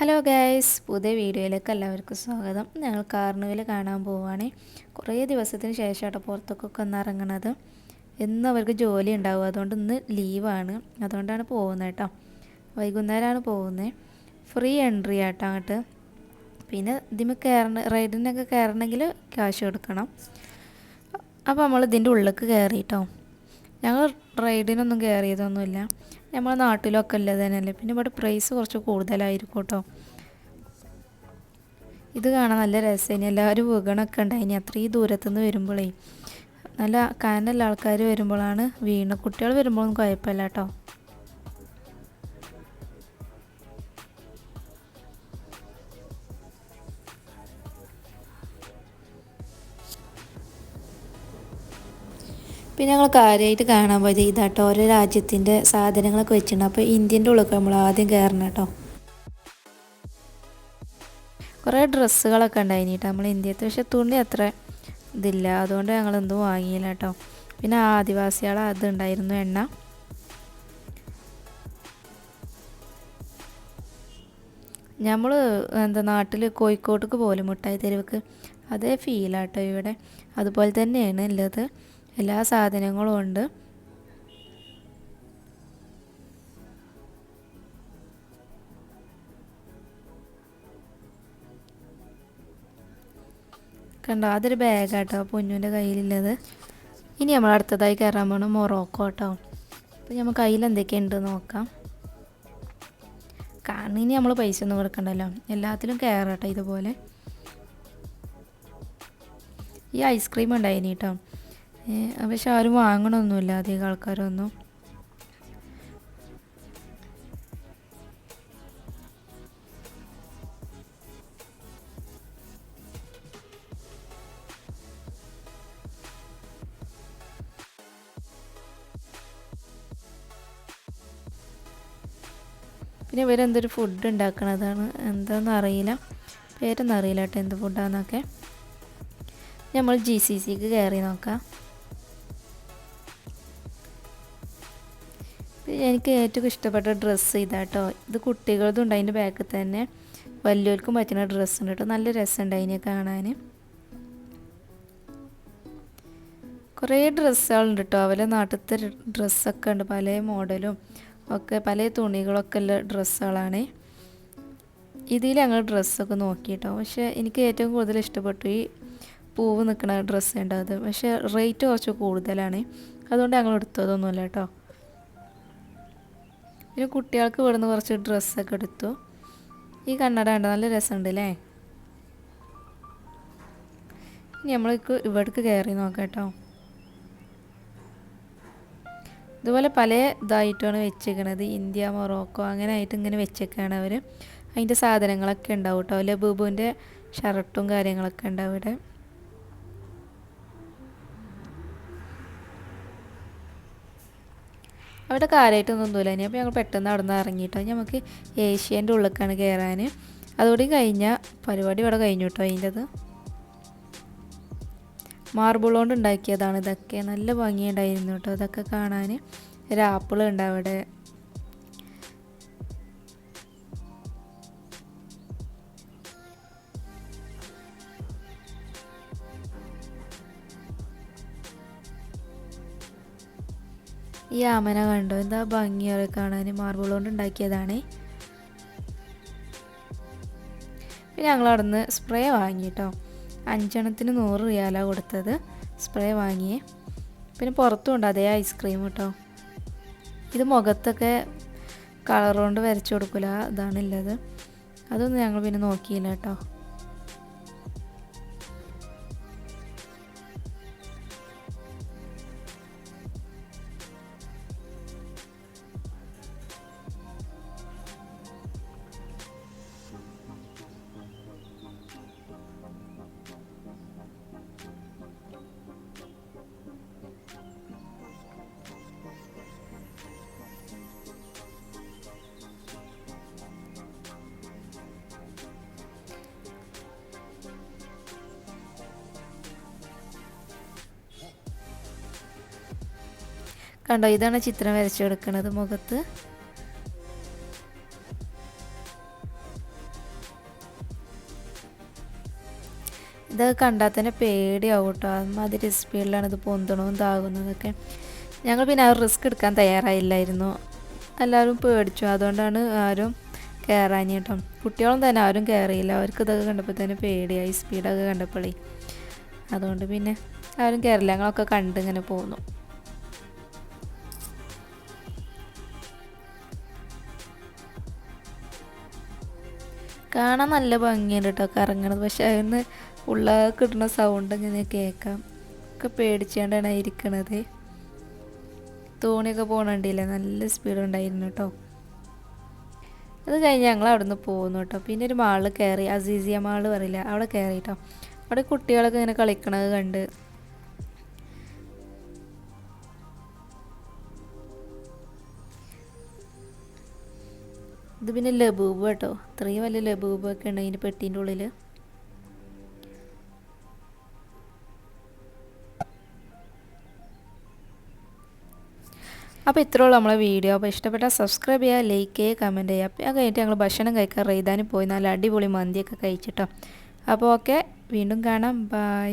Hello guys, പുതിയ വീഡിയോയിലേക്ക് എല്ലാവർക്കും സ്വാഗതം. ഞങ്ങൾ കാർണിവൽ കാണാൻ പോവുകയാണ്. കുറേ ദിവസത്തിന് ശേഷമാട്ടോ പുറത്തേക്കൊക്കെ ഒന്ന് ഇറങ്ങണത്. എന്നും അവർക്ക് ജോലി ഉണ്ടാവും, അതുകൊണ്ട് ഇന്ന് ലീവാണ്. അതുകൊണ്ടാണ് പോകുന്നത് കേട്ടോ. വൈകുന്നേരമാണ് പോകുന്നത്. ഫ്രീ എൻട്രി ആട്ടോ അങ്ങോട്ട്. പിന്നെ ഇതിന് റൈഡിനൊക്കെ കയറണമെങ്കിൽ ക്യാഷ് കൊടുക്കണം. അപ്പോൾ നമ്മൾ ഇതിൻ്റെ ഉള്ളിലേക്ക് കയറി കേട്ടോ. ഞങ്ങൾ റൈഡിനൊന്നും കയറിയതൊന്നുമില്ല. നമ്മളെ നാട്ടിലൊക്കെ ഉള്ളത് തന്നെയല്ലേ. പിന്നെ ഇവിടെ പ്രൈസ് കുറച്ച് കൂടുതലായിരിക്കും കേട്ടോ. ഇത് കാണാൻ നല്ല രസമായിന്. എല്ലാവരും വീകണമൊക്കെ ഉണ്ടായിനി. അത്രയും ദൂരത്തുനിന്ന് വരുമ്പോഴേ നല്ല കാനുള്ള ആൾക്കാർ വരുമ്പോഴാണ് വീണ്. കുട്ടികൾ വരുമ്പോഴൊന്നും കുഴപ്പമില്ല കേട്ടോ. പിന്നെ ഞങ്ങൾ കാര്യമായിട്ട് കാണാൻ പോയത് ഇതാട്ടോ, ഓരോ രാജ്യത്തിൻ്റെ സാധനങ്ങളൊക്കെ വെച്ചിട്ടുണ്ട്. അപ്പോൾ ഇന്ത്യൻ്റെ ഉള്ളിൽ നമ്മൾ ആദ്യം കയറണം കേട്ടോ. കുറേ ഡ്രസ്സുകളൊക്കെ ഉണ്ടായിനി കേട്ടോ നമ്മൾ ഇന്ത്യത്തെ. പക്ഷെ തുണി അത്ര ഇതില്ല, അതുകൊണ്ട് ഞങ്ങളൊന്നും വാങ്ങിയില്ല കേട്ടോ. പിന്നെ ആദിവാസികളെ അതുണ്ടായിരുന്നു എണ്ണ. നമ്മൾ നാട്ടിൽ കോഴിക്കോട്ടേക്ക് പോലും മിഠായി തെരുവുക്ക് അതേ ഫീലാട്ടോ ഇവിടെ. അതുപോലെ തന്നെയാണ് ഉള്ളത്, എല്ലാ സാധനങ്ങളും ഉണ്ട്. കണ്ടോ, അതൊരു ബാഗാട്ടോ പൊന്നുവിൻ്റെ കയ്യിലുള്ളത്. ഇനി നമ്മൾ അടുത്തതായി കയറാൻ പോകണം മൊറോക്കോ കേട്ടോ. അപ്പോൾ നമ്മൾ കയ്യിൽ എന്തൊക്കെയുണ്ട് നോക്കാം. കാരണം ഇനി നമ്മൾ പൈസ ഒന്നും കൊടുക്കണ്ടല്ലോ, എല്ലാത്തിലും കയറാട്ടോ ഇതുപോലെ. ഈ ഐസ്ക്രീം ഉണ്ടായിനി കേട്ടോ. പക്ഷെ ആരും വാങ്ങണമൊന്നുമില്ല അധികം ആൾക്കാരൊന്നും. പിന്നെ ഇവരെന്തൊരു ഫുഡ് ഉണ്ടാക്കണതാണ്, എന്താണെന്ന് അറിയില്ല, പേരൊന്നും അറിയില്ല കേട്ടോ എന്ത് ഫുഡാണെന്നൊക്കെ. നമ്മൾ GCCക്ക് കയറി നോക്കാം. എനിക്ക് ഏറ്റവും ഇഷ്ടപ്പെട്ട ഡ്രസ്സ് ഇതാട്ടോ. ഇത് കുട്ടികളതും ഉണ്ട് അതിൻ്റെ ബാക്കിൽ തന്നെ. വലിയവർക്കും പറ്റുന്ന ഡ്രസ്സ് ഉണ്ട് കേട്ടോ. നല്ല രസമുണ്ട് അതിനെ കാണാൻ. കുറേ ഡ്രസ്സുകളുണ്ട് കേട്ടോ. അവരെ നാട്ടിലത്തെ ഡ്രസ്സൊക്കെ ഉണ്ട്, പല മോഡലും ഒക്കെ, പല തുണികളൊക്കെ ഉള്ള ഡ്രസ്സുകളാണ്. ഇതിൽ ഞങ്ങൾ ഡ്രസ്സൊക്കെ നോക്കി കേട്ടോ. പക്ഷേ എനിക്ക് ഏറ്റവും കൂടുതൽ ഇഷ്ടപ്പെട്ടു ഈ പൂവ് നിൽക്കുന്ന ഡ്രസ്സ് ഉണ്ട് അത്. പക്ഷേ റേറ്റ് കുറച്ച് കൂടുതലാണ്, അതുകൊണ്ട് ഞങ്ങൾ എടുത്തതൊന്നുമില്ല കേട്ടോ. പിന്നെ കുട്ടികൾക്ക് ഇവിടുന്ന് കുറച്ച് ഡ്രസ്സൊക്കെ എടുത്തു. ഈ കണ്ണട ഉണ്ട്, നല്ല രസമുണ്ട് അല്ലേ. ഇനി നമ്മൾക്ക് ഇവിടേക്ക് കയറി നോക്കാം കേട്ടോ. ഇതുപോലെ പല ഇതായിട്ടാണ് വെച്ചേക്കണത്. ഇന്ത്യ, മൊറോക്കോ അങ്ങനെ ആയിട്ട് ഇങ്ങനെ വെച്ചേക്കാണ് അവർ. അതിൻ്റെ സാധനങ്ങളൊക്കെ ഉണ്ടാവും കേട്ടോ. ലബൂബുവിൻ്റെ ഷർട്ടും കാര്യങ്ങളൊക്കെ ഉണ്ടാവും ഇവിടെ. അവിടെ കാര്യമായിട്ടൊന്നും തോന്നില്ല. ഇനി അപ്പോൾ ഞങ്ങൾ പെട്ടെന്ന് അവിടെ നിന്ന് ഇറങ്ങിയിട്ടോ. നമുക്ക് ഏഷ്യേൻ്റെ ഉള്ളിലേക്കാണ് കയറാൻ. അതോടെ കഴിഞ്ഞാൽ പരിപാടി ഇവിടെ കഴിഞ്ഞു കേട്ടോ. അതിൻ്റെത് മാർബിൾ കൊണ്ട് ഉണ്ടാക്കിയതാണ് ഇതൊക്കെ. നല്ല ഭംഗിയുണ്ടായിരുന്നു കേട്ടോ ഇതൊക്കെ കാണാൻ. ഒരു ആപ്പിൾ ഉണ്ട് അവിടെ. ഈ ആമന കണ്ടോ, എന്താ ഭംഗിയൊക്കെ കാണാൻ. മാർബിൾ കൊണ്ട് ഉണ്ടാക്കിയതാണ്. പിന്നെ ഞങ്ങൾ അവിടെ നിന്ന് സ്പ്രേ വാങ്ങി കേട്ടോ. 5 എണ്ണത്തിന് 100 റിയാലാണ് കൊടുത്തത്. സ്പ്രേ വാങ്ങിയേ. പിന്നെ പുറത്തും ഉണ്ട് അതേ ഐസ്ക്രീം കേട്ടോ. ഇത് മുഖത്തൊക്കെ കളർ കൊണ്ട് വരച്ചു കൊടുക്കില്ല, അതാണുള്ളത്. അതൊന്നും ഞങ്ങൾ പിന്നെ നോക്കിയില്ല കേട്ടോ. കണ്ടോ, ഇതാണ് ചിത്രം വരച്ചു കൊടുക്കുന്നത് മുഖത്ത്. ഇതൊക്കെ കണ്ടാൽ തന്നെ പേടിയാവും കേട്ടോ. അതുമാതിരി സ്പീഡിലാണ് ഇത് പൊന്തണവും ഇതാകുന്നതൊക്കെ. ഞങ്ങൾ പിന്നെ ആ റിസ്ക് എടുക്കാൻ തയ്യാറായില്ലായിരുന്നു. എല്ലാവരും പേടിച്ചു, അതുകൊണ്ടാണ് ആരും കയറാൻ കേട്ടോ. കുട്ടികളും തന്നെ ആരും കയറിയില്ല. അവർക്ക് ഇതൊക്കെ കണ്ടപ്പോൾ തന്നെ പേടിയായി, സ്പീഡൊക്കെ കണ്ടപ്പോഴേ. അതുകൊണ്ട് പിന്നെ ആരും കയറില്ല, ഞങ്ങളൊക്കെ കണ്ട് ഇങ്ങനെ പോന്നു. കാണാൻ നല്ല ഭംഗിയുണ്ട് കേട്ടോ കറങ്ങണത്. പക്ഷെ അതിന് ഉള്ള കിട്ടുന്ന സൗണ്ട് ഇങ്ങനെ കേൾക്കാം. ഒക്കെ പേടിച്ചാണ്ടാണ് ഇരിക്കണത്. തോണിയൊക്കെ പോകണണ്ടില്ലേ, നല്ല സ്പീഡ് ഉണ്ടായിരുന്നു കേട്ടോ. അത് കഴിഞ്ഞ് ഞങ്ങൾ അവിടെ നിന്ന് പോകുന്നു കേട്ടോ. പിന്നെ ഒരു മാളിൽ കയറി, അസീസിയ മാള് പറയില്ല, അവിടെ കയറി കേട്ടോ. അവിടെ കുട്ടികളൊക്കെ ഇങ്ങനെ കളിക്കണത് കണ്ട്. ഇത് പിന്നെ ലബൂബ് കേട്ടോ, ഇത്രയും വലിയ ലബൂബൊക്കെ ഉണ്ട് അതിൻ്റെ പെട്ടീൻ്റെ ഉള്ളിൽ. അപ്പോൾ ഇത്രയുള്ളൂ നമ്മളെ വീഡിയോ. അപ്പോൾ ഇഷ്ടപ്പെട്ടാൽ സബ്സ്ക്രൈബ് ചെയ്യുക, ലൈക്ക് ചെയ്യുക, കമൻറ്റ് ചെയ്യുക. അപ്പോൾ അത് കഴിഞ്ഞിട്ട് ഞങ്ങൾ ഭക്ഷണം കഴിക്കാൻ റെയ്താനും പോയി, നല്ല അടിപൊളി മന്തിയൊക്കെ കഴിച്ചിട്ടോ. അപ്പോൾ ഓക്കെ, വീണ്ടും കാണാം, ബൈ.